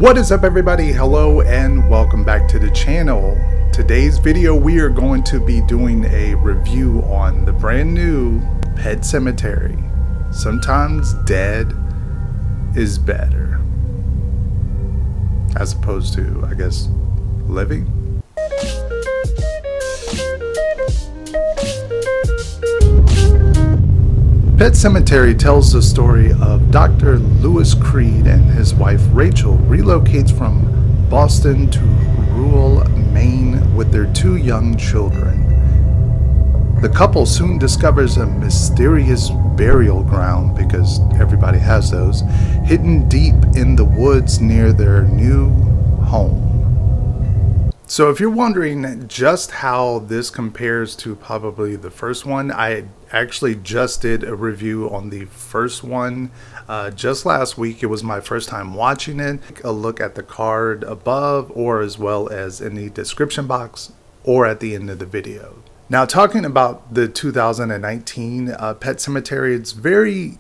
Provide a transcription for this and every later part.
What is up, everybody? Hello and welcome back to the channel. Today's video we are going to be doing a review on the brand new Pet Sematary. Sometimes dead is better, as opposed to, I guess, living. Pet Sematary tells the story of Dr. Lewis Creed and his wife Rachel relocates from Boston to rural Maine with their two young children. The couple soon discovers a mysterious burial ground, because everybody has those, hidden deep in the woods near their new home. So if you're wondering just how this compares to probably the first one, I actually just did a review on the first one just last week. It was my first time watching it. Take a look at the card above, or as well as in the description box or at the end of the video. Now, talking about the 2019 Pet Sematary, it's very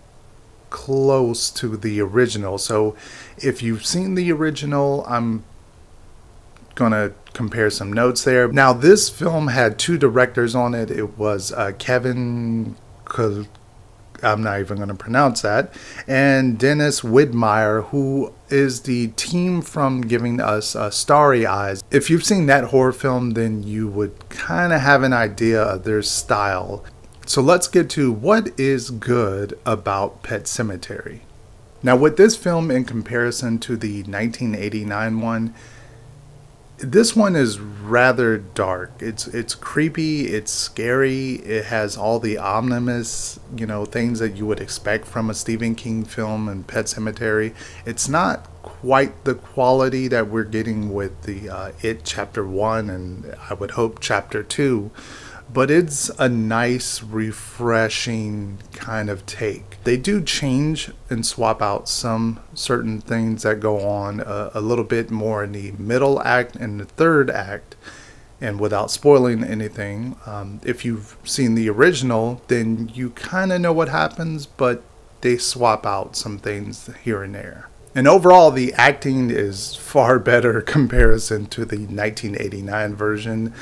close to the original. So if you've seen the original, I'm gonna compare some notes there. Now, this film had two directors on it. It was Kevin, I'm not even gonna pronounce that, and Dennis Widmeyer, who is the team from giving us Starry Eyes. If you've seen that horror film, then you would kind of have an idea of their style. So let's get to what is good about Pet Sematary. Now, with this film in comparison to the 1989 one, this one is rather dark. It's creepy, it's scary, it has all the ominous, things that you would expect from a Stephen King film and Pet Sematary. It's not quite the quality that we're getting with the It Chapter 1 and I would hope Chapter 2, but it's a nice, refreshing kind of take. They do change and swap out some certain things that go on a little bit more in the middle act and the third act. And without spoiling anything, if you've seen the original, then you kind of know what happens, but they swap out some things here and there. And overall, the acting is far better comparison to the 1989 version.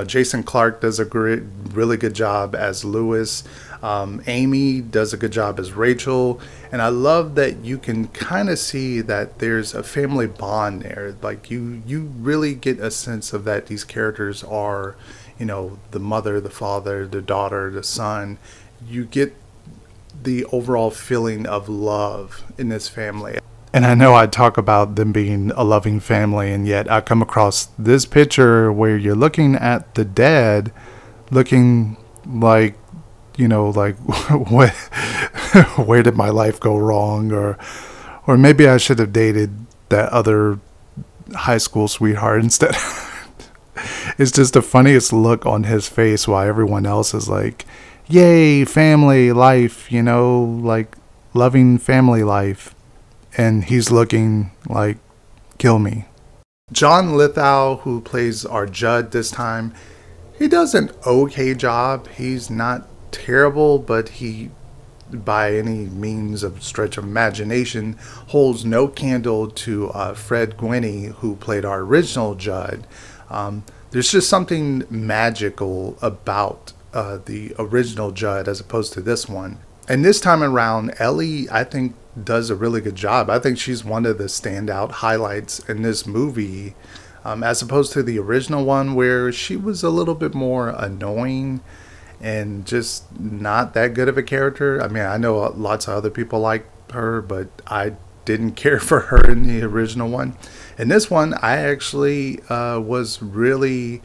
Jason Clarke does a really good job as Lewis. Amy does a good job as Rachel. And I love that you can kind of see that there's a family bond there. Like you really get a sense of that these characters are, the mother, the father, the daughter, the son. You get the overall feeling of love in this family. And I know I talk about them being a loving family, and yet I come across this picture where you're looking at the dad looking like, like where did my life go wrong, or maybe I should have dated that other high school sweetheart instead. It's just the funniest look on his face while everyone else is like, yay, family life, like loving family life. And he's looking like, kill me. John Lithgow, who plays our Judd this time, he does an okay job. He's not terrible, but he, by any means of stretch of imagination, holds no candle to Fred Gwinney, who played our original Judd. There's just something magical about the original Judd as opposed to this one. And this time around, Ellie, I think, does a really good job. I think she's one of the standout highlights in this movie, as opposed to the original one, where she was a little bit more annoying and just not that good of a character. I mean, I know lots of other people like her, but I didn't care for her in the original one. In this one, I actually was really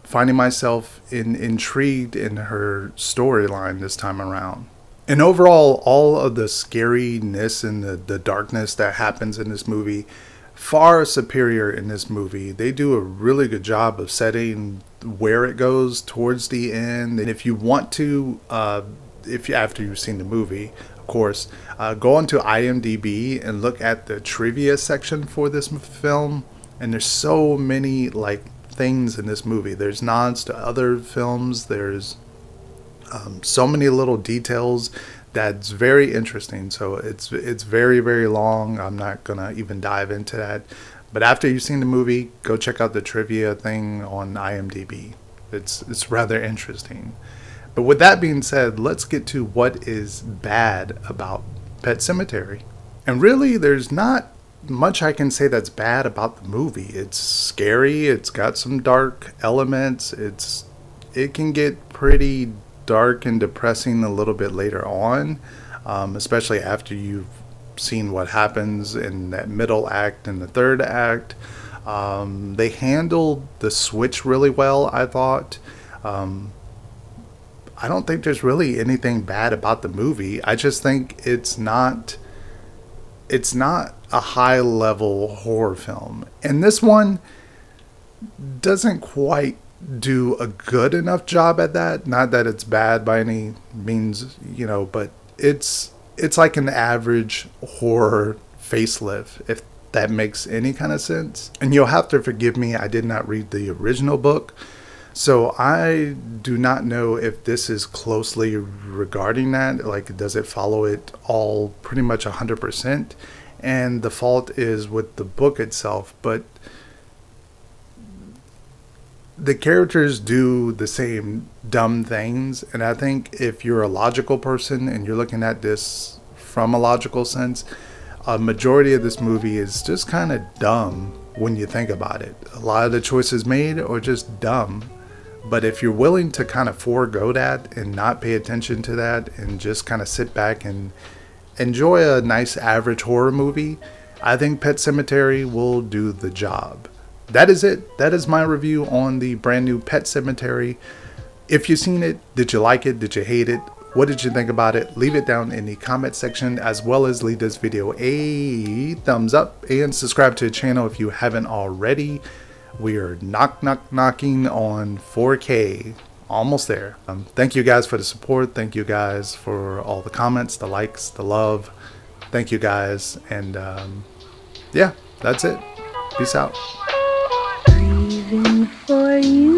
finding myself intrigued in her storyline this time around. And overall, all of the scariness and the darkness that happens in this movie, far superior in this movie. They do a really good job of setting where it goes towards the end. And if you want to, after you've seen the movie, of course, go onto IMDb and look at the trivia section for this film. And there's so many things in this movie. There's nods to other films. There's so many little details that's very interesting. So it's very, very long. I'm not gonna even dive into that. But after you've seen the movie, go check out the trivia thing on IMDb. It's rather interesting. But with that being said, let's get to what is bad about Pet Sematary. And really, there's not much I can say that's bad about the movie. It's scary. It's got some dark elements. It can get pretty dark and depressing a little bit later on, especially after you've seen what happens in that middle act and the third act. They handled the switch really well, I thought. I don't think there's really anything bad about the movie. I just think it's not a high level horror film. And this one doesn't quite do a good enough job at that. Not that it's bad by any means, but it's like an average horror facelift, if that makes any kind of sense. And you'll have to forgive me, I did not read the original book, so I do not know if this is closely regarding that. Like, does it follow it all pretty much 100%? And the fault is with the book itself, but the characters do the same dumb things. And I think if you're a logical person and you're looking at this from a logical sense, a majority of this movie is just kind of dumb when you think about it. A lot of the choices made are just dumb. But if you're willing to kind of forego that and not pay attention to that and just kind of sit back and enjoy a nice average horror movie, I think Pet Sematary will do the job. That is it. That is my review on the brand new Pet Sematary. If you've seen it, did you like it? Did you hate it? What did you think about it? Leave it down in the comment section, as well as leave this video a thumbs up and subscribe to the channel if you haven't already. We are knocking on 4K. Almost there. Thank you guys for the support. Thank you guys for all the comments, the likes, the love. Thank you guys. And yeah, that's it. Peace out. Breathing for you.